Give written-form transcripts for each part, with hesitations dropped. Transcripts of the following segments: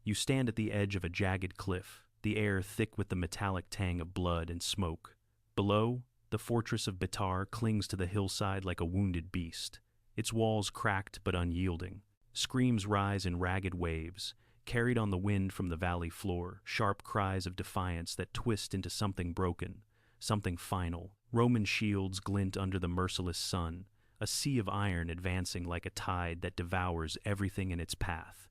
You stand at the edge of a jagged cliff, the air thick with the metallic tang of blood and smoke. Below, the fortress of Betar clings to the hillside like a wounded beast, its walls cracked but unyielding. Screams rise in ragged waves, carried on the wind from the valley floor, sharp cries of defiance that twist into something broken, something final. Roman shields glint under the merciless sun, a sea of iron advancing like a tide that devours everything in its path.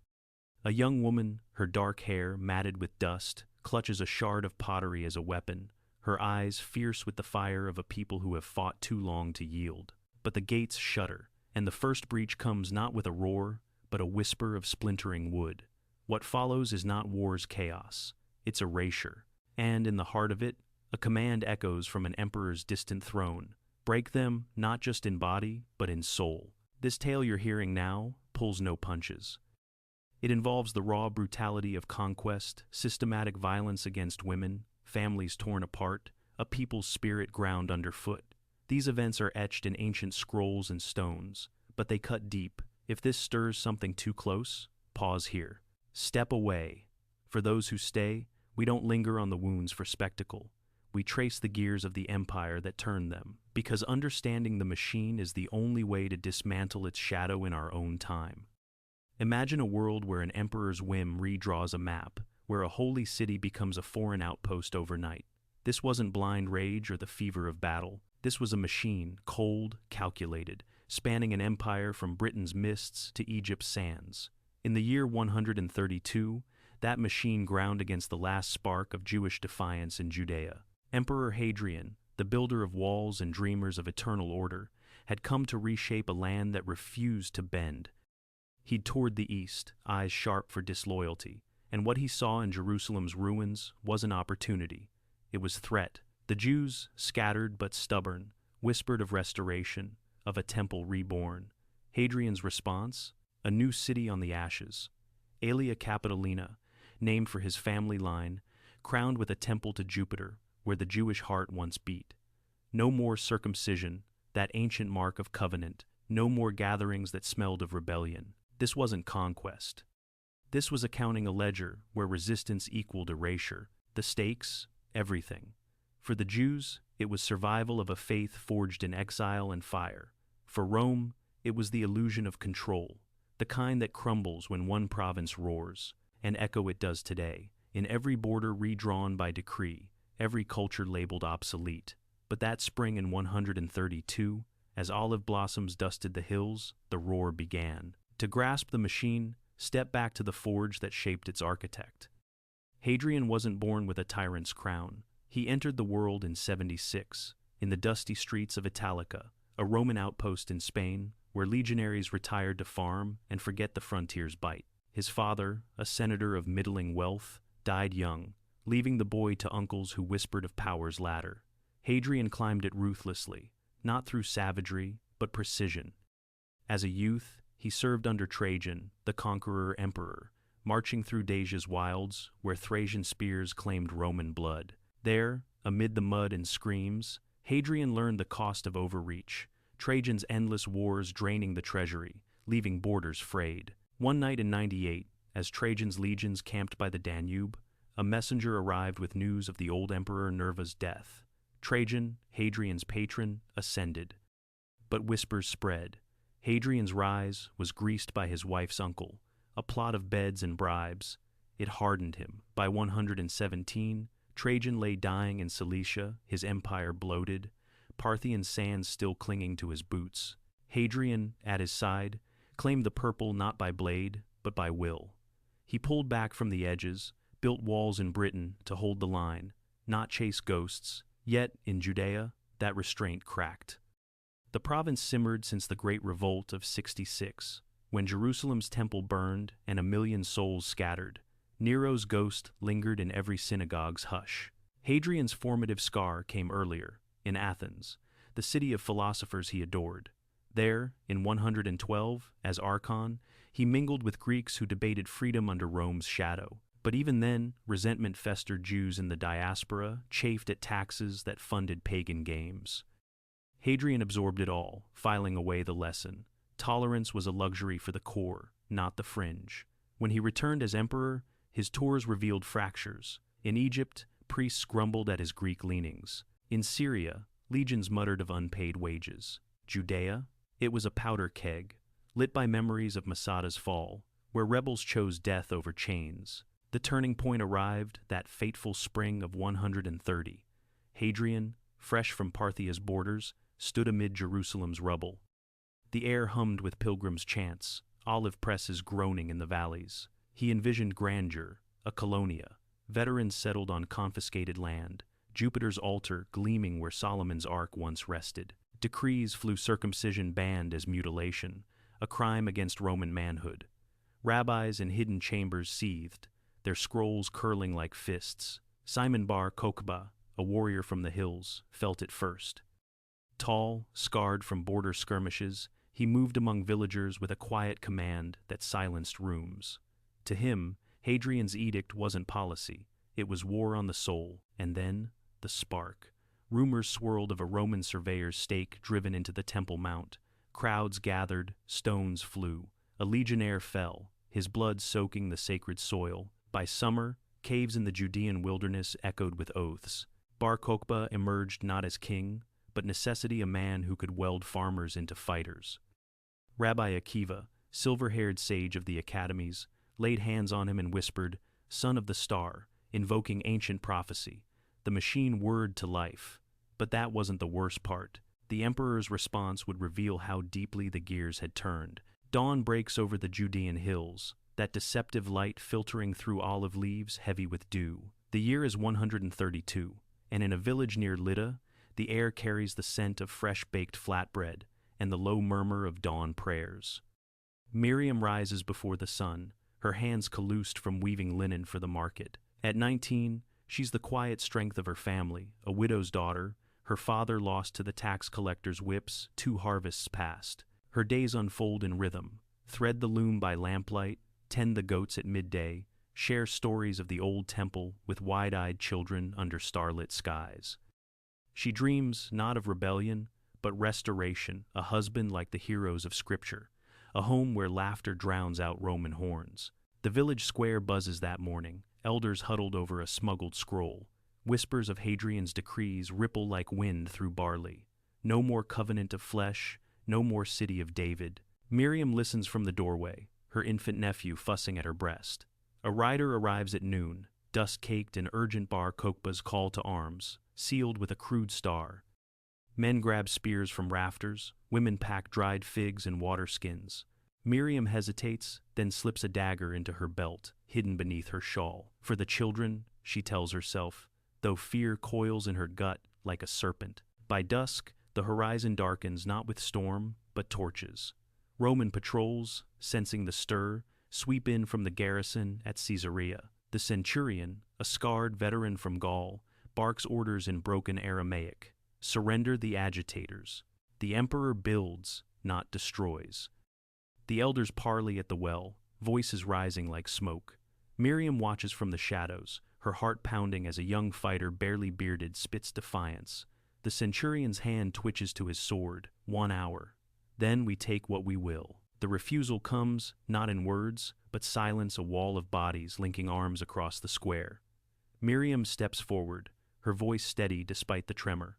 A young woman, her dark hair matted with dust, clutches a shard of pottery as a weapon, her eyes fierce with the fire of a people who have fought too long to yield. But the gates shudder, and the first breach comes not with a roar, but a whisper of splintering wood. What follows is not war's chaos, it's erasure. And in the heart of it, a command echoes from an emperor's distant throne. Break them, not just in body, but in soul. This tale you're hearing now pulls no punches. It involves the raw brutality of conquest, systematic violence against women, families torn apart, a people's spirit ground underfoot. These events are etched in ancient scrolls and stones, but they cut deep. If this stirs something too close, pause here. Step away. For those who stay, we don't linger on the wounds for spectacle. We trace the gears of the empire that turned them, because understanding the machine is the only way to dismantle its shadow in our own time. Imagine a world where an emperor's whim redraws a map, where a holy city becomes a foreign outpost overnight. This wasn't blind rage or the fever of battle. This was a machine, cold, calculated, spanning an empire from Britain's mists to Egypt's sands. In the year 132, that machine ground against the last spark of Jewish defiance in Judaea. Emperor Hadrian, the builder of walls and dreamers of eternal order, had come to reshape a land that refused to bend. He'd toured the east, eyes sharp for disloyalty, and what he saw in Jerusalem's ruins wasn't opportunity. It was threat. The Jews, scattered but stubborn, whispered of restoration, of a temple reborn. Hadrian's response? A new city on the ashes. Aelia Capitolina, named for his family line, crowned with a temple to Jupiter, where the Jewish heart once beat. No more circumcision, that ancient mark of covenant, no more gatherings that smelled of rebellion. This wasn't conquest. This was accounting a ledger where resistance equaled erasure. The stakes, everything. For the Jews, it was survival of a faith forged in exile and fire. For Rome, it was the illusion of control, the kind that crumbles when one province roars, and echo it does today, in every border redrawn by decree, every culture labeled obsolete. But that spring in 132, as olive blossoms dusted the hills, the roar began. To grasp the machine, step back to the forge that shaped its architect. Hadrian wasn't born with a tyrant's crown. He entered the world in 76, in the dusty streets of Italica, a Roman outpost in Spain, where legionaries retired to farm and forget the frontier's bite. His father, a senator of middling wealth, died young, leaving the boy to uncles who whispered of power's ladder. Hadrian climbed it ruthlessly, not through savagery, but precision. As a youth, he served under Trajan, the conqueror emperor, marching through Dacia's wilds, where Thracian spears claimed Roman blood. There, amid the mud and screams, Hadrian learned the cost of overreach, Trajan's endless wars draining the treasury, leaving borders frayed. One night in 98, as Trajan's legions camped by the Danube, a messenger arrived with news of the old emperor Nerva's death. Trajan, Hadrian's patron, ascended. But whispers spread. Hadrian's rise was greased by his wife's uncle, a plot of beds and bribes. It hardened him. By 117, Trajan lay dying in Cilicia, his empire bloated, Parthian sands still clinging to his boots. Hadrian, at his side, claimed the purple not by blade, but by will. He pulled back from the edges, built walls in Britain to hold the line, not chase ghosts. Yet, in Judaea, that restraint cracked. The province simmered since the Great Revolt of 66, when Jerusalem's temple burned and 1 million souls scattered. Nero's ghost lingered in every synagogue's hush. Hadrian's formative scar came earlier, in Athens, the city of philosophers he adored. There, in 112, as Archon, he mingled with Greeks who debated freedom under Rome's shadow. But even then, resentment festered. Jews in the diaspora chafed at taxes that funded pagan games. Hadrian absorbed it all, filing away the lesson. Tolerance was a luxury for the core, not the fringe. When he returned as emperor, His tours revealed fractures. In Egypt, priests grumbled at his Greek leanings. In Syria, legions muttered of unpaid wages. Judea? It was a powder keg, lit by memories of Masada's fall, where rebels chose death over chains. The turning point arrived that fateful spring of 130. Hadrian, fresh from Parthia's borders, stood amid Jerusalem's rubble. The air hummed with pilgrims' chants, olive presses groaning in the valleys. He envisioned grandeur, a colonia, veterans settled on confiscated land, Jupiter's altar gleaming where Solomon's ark once rested. Decrees flew circumcision banned as mutilation, a crime against Roman manhood. Rabbis in hidden chambers seethed, their scrolls curling like fists. Simon Bar Kokhba, a warrior from the hills, felt it first. Tall, scarred from border skirmishes, he moved among villagers with a quiet command that silenced rooms. To him, Hadrian's edict wasn't policy, it was war on the soul. And then, the spark. Rumors swirled of a Roman surveyor's stake driven into the Temple Mount. Crowds gathered, stones flew. A legionnaire fell, his blood soaking the sacred soil. By summer, caves in the Judean wilderness echoed with oaths. Bar Kokhba emerged not as king, but necessity a man who could weld farmers into fighters. Rabbi Akiva, silver-haired sage of the academies, laid hands on him and whispered, "Son of the star," invoking ancient prophecy, the machine whirred to life. But that wasn't the worst part. The emperor's response would reveal how deeply the gears had turned. Dawn breaks over the Judean hills, that deceptive light filtering through olive leaves heavy with dew. The year is 132, and in a village near Lydda, the air carries the scent of fresh-baked flatbread and the low murmur of dawn prayers. Miriam rises before the sun, her hands callused from weaving linen for the market. At 19, she's the quiet strength of her family, a widow's daughter, her father lost to the tax collector's whips 2 harvests past. Her days unfold in rhythm, thread the loom by lamplight, tend the goats at midday, share stories of the old temple with wide-eyed children under starlit skies. She dreams not of rebellion, but restoration, a husband like the heroes of Scripture, a home where laughter drowns out Roman horns. The village square buzzes that morning, elders huddled over a smuggled scroll. Whispers of Hadrian's decrees ripple like wind through barley. No more covenant of flesh, no more city of David. Miriam listens from the doorway, her infant nephew fussing at her breast. A rider arrives at noon, dust-caked and urgent Bar Kokhba's call to arms, sealed with a crude star. Men grab spears from rafters, women pack dried figs and water skins. Miriam hesitates, then slips a dagger into her belt, hidden beneath her shawl. For the children, she tells herself, though fear coils in her gut like a serpent. By dusk, the horizon darkens not with storm, but torches. Roman patrols, sensing the stir, sweep in from the garrison at Caesarea. The centurion, a scarred veteran from Gaul, barks orders in broken Aramaic. Surrender the agitators. The emperor builds, not destroys. The elders parley at the well, voices rising like smoke. Miriam watches from the shadows, her heart pounding as a young fighter barely bearded spits defiance. The centurion's hand twitches to his sword. 1 hour. Then we take what we will. The refusal comes, not in words, but silence, a wall of bodies linking arms across the square. Miriam steps forward, her voice steady despite the tremor.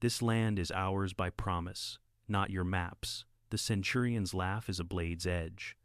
This land is ours by promise, not your maps. The centurion's laugh is a blade's edge.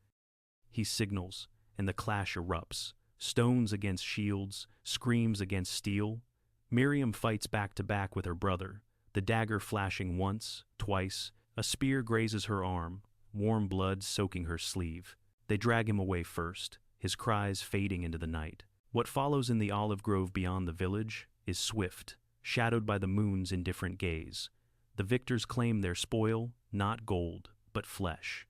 He signals, and the clash erupts. Stones against shields, screams against steel. Miriam fights back to back with her brother, the dagger flashing once, twice. A spear grazes her arm, warm blood soaking her sleeve. They drag him away first, his cries fading into the night. What follows in the olive grove beyond the village is swift, shadowed by the moon's indifferent gaze. The victors claim their spoil, not gold, but flesh.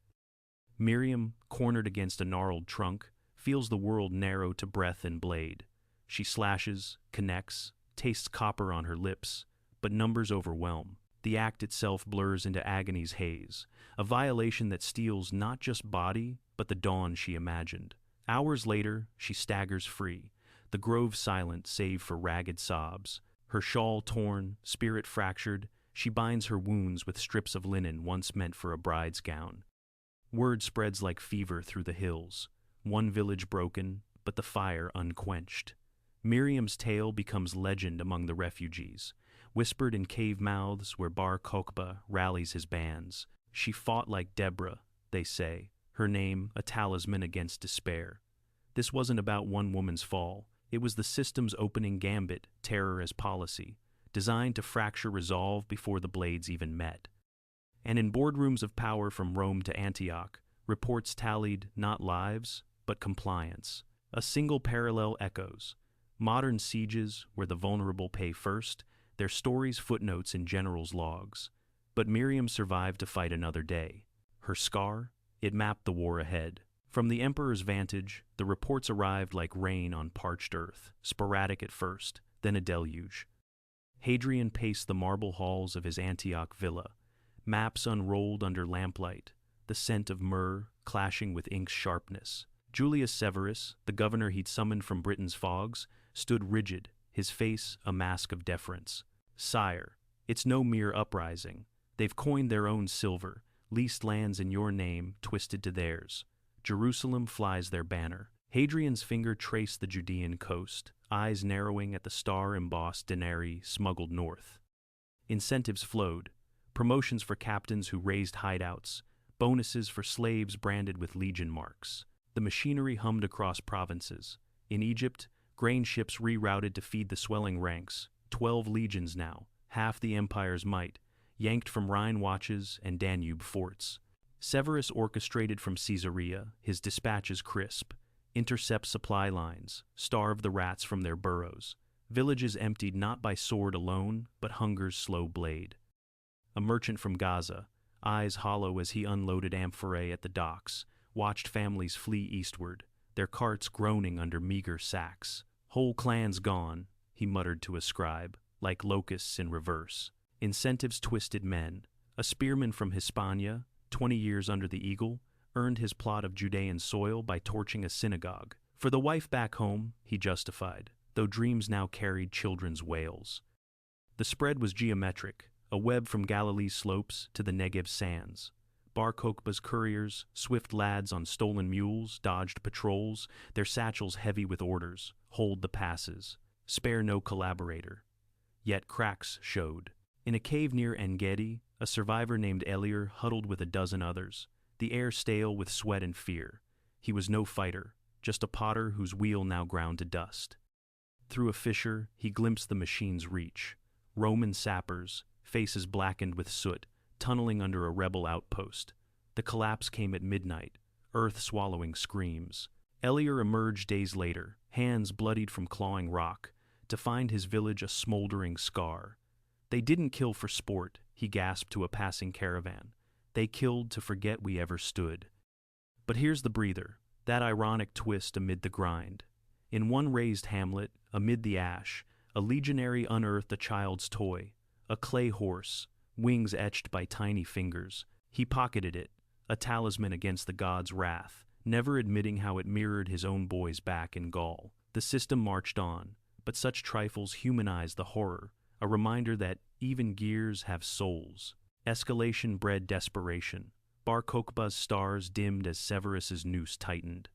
Miriam, cornered against a gnarled trunk, feels the world narrow to breath and blade. She slashes, connects, tastes copper on her lips, but numbers overwhelm. The act itself blurs into agony's haze, a violation that steals not just body, but the dawn she imagined. Hours later, she staggers free, the grove silent save for ragged sobs. Her shawl torn, spirit fractured, she binds her wounds with strips of linen once meant for a bride's gown. Word spreads like fever through the hills. One village broken, but the fire unquenched. Miriam's tale becomes legend among the refugees, whispered in cave mouths where Bar Kokhba rallies his bands. She fought like Deborah, they say, her name a talisman against despair. This wasn't about one woman's fall. It was the system's opening gambit, terror as policy, designed to fracture resolve before the blades even met. And in boardrooms of power from Rome to Antioch, reports tallied not lives, but compliance. A single parallel echoes. Modern sieges, where the vulnerable pay first, their stories footnotes in generals' logs. But Miriam survived to fight another day. Her scar? It mapped the war ahead. From the emperor's vantage, the reports arrived like rain on parched earth, sporadic at first, then a deluge. Hadrian paced the marble halls of his Antioch villa, maps unrolled under lamplight, the scent of myrrh clashing with ink's sharpness. Julius Severus, the governor he'd summoned from Britain's fogs, stood rigid, his face a mask of deference. "Sire, it's no mere uprising. They've coined their own silver, leased lands in your name, twisted to theirs. Jerusalem flies their banner." Hadrian's finger traced the Judean coast, eyes narrowing at the star-embossed denarii smuggled north. Incentives flowed, promotions for captains who raised hideouts, bonuses for slaves branded with legion marks. The machinery hummed across provinces. In Egypt, grain ships rerouted to feed the swelling ranks, 12 legions now, half the empire's might, yanked from Rhine watches and Danube forts. Severus orchestrated from Caesarea, his dispatches crisp, intercept supply lines, starve the rats from their burrows. Villages emptied not by sword alone, but hunger's slow blade. A merchant from Gaza, eyes hollow as he unloaded amphorae at the docks, watched families flee eastward, their carts groaning under meager sacks. "Whole clans gone," he muttered to a scribe, like locusts in reverse. Incentives twisted men. A spearman from Hispania, 20 years under the eagle, earned his plot of Judean soil by torching a synagogue. For the wife back home, he justified, though dreams now carried children's wails. The spread was geometric, a web from Galilee's slopes to the Negev sands. Bar Kokhba's couriers, swift lads on stolen mules, dodged patrols, their satchels heavy with orders, hold the passes, spare no collaborator. Yet cracks showed. In a cave near En-Gedi, a survivor named Aelia huddled with a dozen others, the air stale with sweat and fear. He was no fighter, just a potter whose wheel now ground to dust. Through a fissure, he glimpsed the machine's reach. Roman sappers, faces blackened with soot, tunneling under a rebel outpost. The collapse came at midnight, earth-swallowing screams. Aelia emerged days later, hands bloodied from clawing rock, to find his village a smoldering scar. "They didn't kill for sport," he gasped to a passing caravan. "They killed to forget we ever stood." But here's the breather, that ironic twist amid the grind. In one razed hamlet, amid the ash, a legionary unearthed a child's toy, a clay horse, wings etched by tiny fingers. He pocketed it, a talisman against the god's wrath, never admitting how it mirrored his own boy's back in Gaul. The system marched on, but such trifles humanized the horror, a reminder that even gears have souls. Escalation bred desperation. Bar Kokhba's stars dimmed as Severus's noose tightened.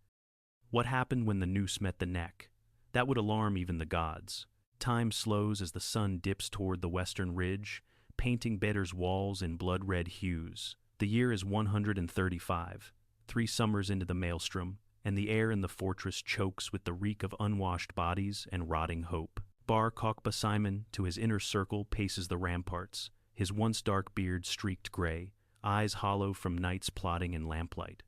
What happened when the noose met the neck? That would alarm even the gods. Time slows as the sun dips toward the western ridge, painting Betar's walls in blood-red hues. The year is 135, 3 summers into the maelstrom, and the air in the fortress chokes with the reek of unwashed bodies and rotting hope. Bar Kokhba Simon, to his inner circle, paces the ramparts, his once dark beard streaked gray, eyes hollow from nights plotting in lamplight.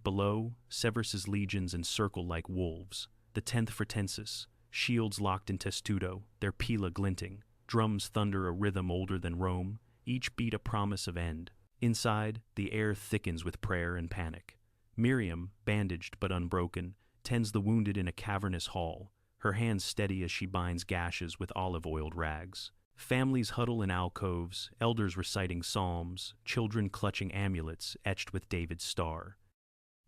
Below, Severus's legions encircle like wolves, the 10th Fretensis, shields locked in testudo, their pila glinting, drums thunder a rhythm older than Rome, each beat a promise of end. Inside, the air thickens with prayer and panic. Miriam, bandaged but unbroken, tends the wounded in a cavernous hall, her hands steady as she binds gashes with olive-oiled rags. Families huddle in alcoves, elders reciting psalms, children clutching amulets etched with David's star.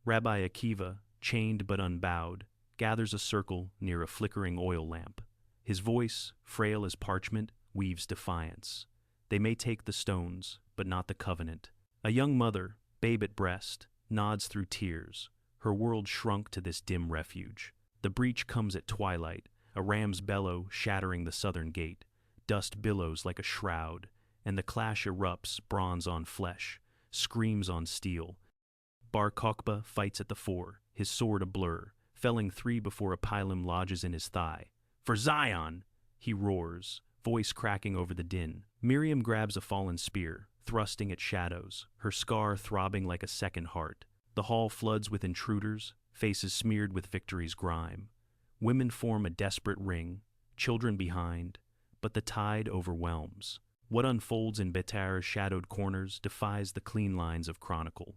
Rabbi Akiva, chained but unbowed, gathers a circle near a flickering oil lamp. His voice, frail as parchment, weaves defiance. They may take the stones, but not the covenant. A young mother, babe at breast, nods through tears, her world shrunk to this dim refuge. The breach comes at twilight, a ram's bellow shattering the southern gate. Dust billows like a shroud, and the clash erupts, bronze on flesh, screams on steel. Bar Kokhba fights at the fore, his sword a blur, felling 3 before a pylon lodges in his thigh. "For Zion!" he roars, voice cracking over the din. Miriam grabs a fallen spear, thrusting at shadows, her scar throbbing like a second heart. The hall floods with intruders, faces smeared with victory's grime. Women form a desperate ring, children behind, but the tide overwhelms. What unfolds in Betar's shadowed corners defies the clean lines of chronicle.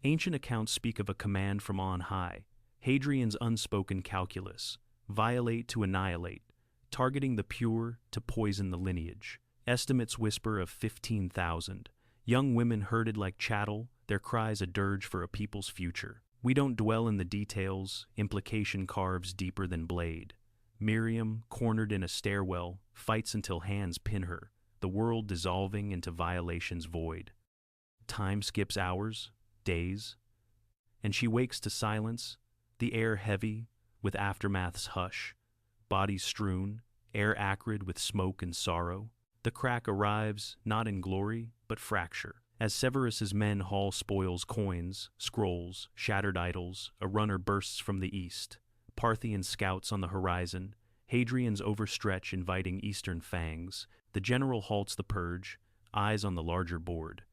Ancient accounts speak of a command from on high, Hadrian's unspoken calculus, violate to annihilate, targeting the pure to poison the lineage. Estimates whisper of 15,000, young women herded like chattel, their cries a dirge for a people's future. We don't dwell in the details, implication carves deeper than blade. Miriam, cornered in a stairwell, fights until hands pin her, the world dissolving into violation's void. Time skips hours, days, and she wakes to silence, the air heavy with aftermath's hush, bodies strewn, air acrid with smoke and sorrow. The crack arrives not in glory, but fracture. As Severus's men haul spoils, coins, scrolls, shattered idols, a runner bursts from the east. Parthian scouts on the horizon, Hadrian's overstretch inviting eastern fangs. The general halts the purge, eyes on the larger board.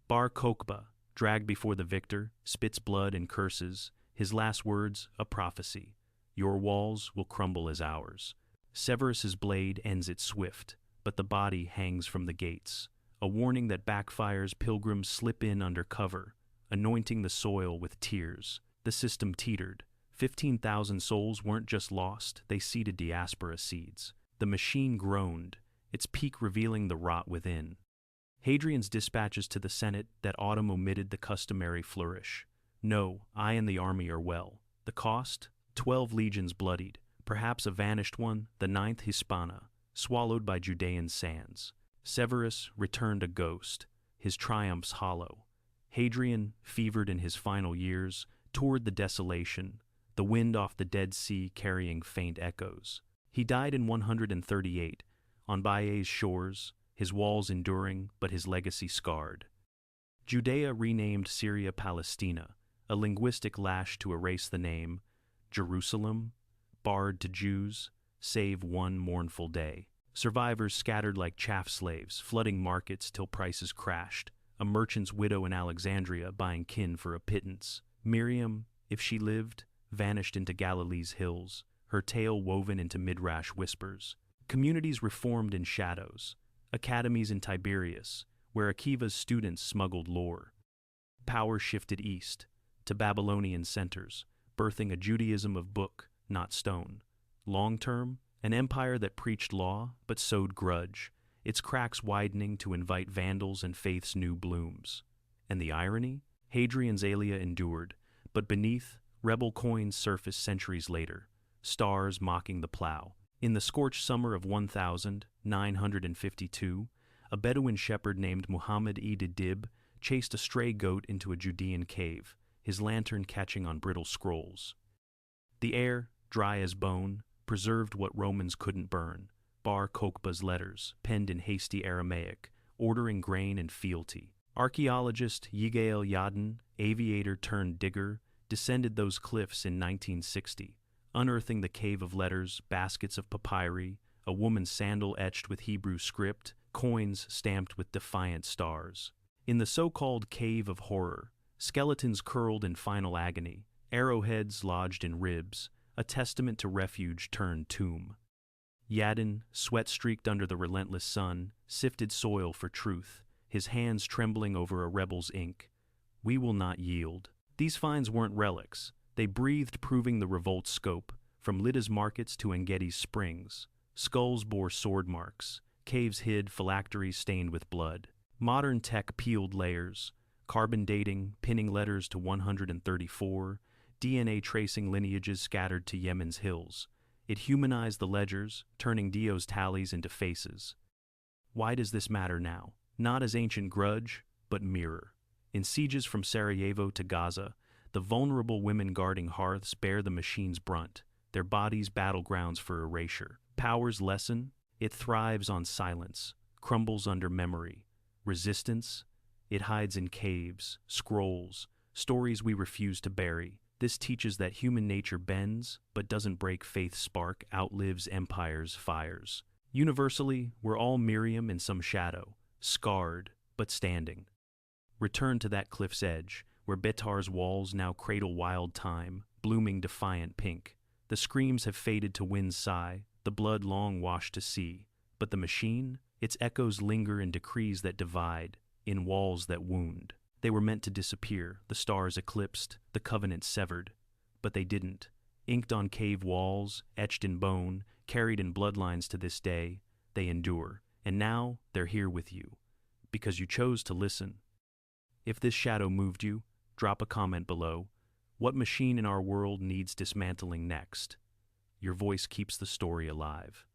Bar Kokhba, dragged before the victor, spits blood and curses, his last words a prophecy. Your walls will crumble as ours. Severus's blade ends it swift, but the body hangs from the gates. A warning that backfires, pilgrims slip in under cover, anointing the soil with tears. The system teetered. 15,000 souls weren't just lost, they seeded diaspora seeds. The machine groaned, its peak revealing the rot within. Hadrian's dispatches to the Senate that autumn omitted the customary flourish. No, I and the army are well. The cost? 12 legions bloodied, perhaps a vanished one, the 9th Hispana, swallowed by Judean sands. Severus returned a ghost, his triumphs hollow. Hadrian, fevered in his final years, toured the desolation, the wind off the Dead Sea carrying faint echoes. He died in 138, on Baiae's shores, his walls enduring, but his legacy scarred. Judaea renamed Syria Palaestina, a linguistic lash to erase the name, Jerusalem, barred to Jews, save one mournful day. Survivors scattered like chaff slaves, flooding markets till prices crashed, a merchant's widow in Alexandria buying kin for a pittance. Miriam, if she lived, vanished into Galilee's hills, her tale woven into midrash whispers. Communities reformed in shadows, academies in Tiberias, where Akiva's students smuggled lore. Power shifted east, to Babylonian centers, birthing a Judaism of book, not stone. Long-term, an empire that preached law but sowed grudge, its cracks widening to invite vandals and faith's new blooms. And the irony? Hadrian's Aelia endured, but beneath, rebel coins surfaced centuries later, stars mocking the plow. In the scorched summer of 1952, a Bedouin shepherd named Muhammed edh-Dhib chased a stray goat into a Judean cave, his lantern catching on brittle scrolls. The air, dry as bone, preserved what Romans couldn't burn, Bar Kokhba's letters, penned in hasty Aramaic, ordering grain and fealty. Archaeologist Yigael Yadin, aviator turned digger, descended those cliffs in 1960, unearthing the cave of letters, baskets of papyri, a woman's sandal etched with Hebrew script, coins stamped with defiant stars. In the so-called Cave of Horror, skeletons curled in final agony, arrowheads lodged in ribs, a testament to refuge turned tomb. Yadin, sweat-streaked under the relentless sun, sifted soil for truth, his hands trembling over a rebel's ink. We will not yield. These finds weren't relics. They breathed, proving the revolt's scope, from Lydda's markets to Engedi's springs. Skulls bore sword marks, caves hid phylacteries stained with blood. Modern tech peeled layers, carbon dating, pinning letters to 134, DNA tracing lineages scattered to Yemen's hills. It humanized the ledgers, turning Dio's tallies into faces. Why does this matter now? Not as ancient grudge, but mirror. In sieges from Sarajevo to Gaza, The vulnerable women guarding hearths bear the machine's brunt, their bodies battlegrounds for erasure. Power's lesson? It thrives on silence, crumbles under memory. Resistance? It hides in caves, scrolls, stories we refuse to bury. This teaches that human nature bends, but doesn't break. Faith's spark outlives empire's fires. Universally, we're all Miriam in some shadow, scarred, but standing. Return to that cliff's edge, where Betar's walls now cradle wild thyme, blooming defiant pink. The screams have faded to wind's sigh, the blood long washed to sea. But the machine? Its echoes linger in decrees that divide, in walls that wound. They were meant to disappear, the stars eclipsed, the covenant severed. But they didn't. Inked on cave walls, etched in bone, carried in bloodlines to this day, they endure. And now they're here with you, because you chose to listen. If this shadow moved you, drop a comment below. What machine in our world needs dismantling next? Your voice keeps the story alive.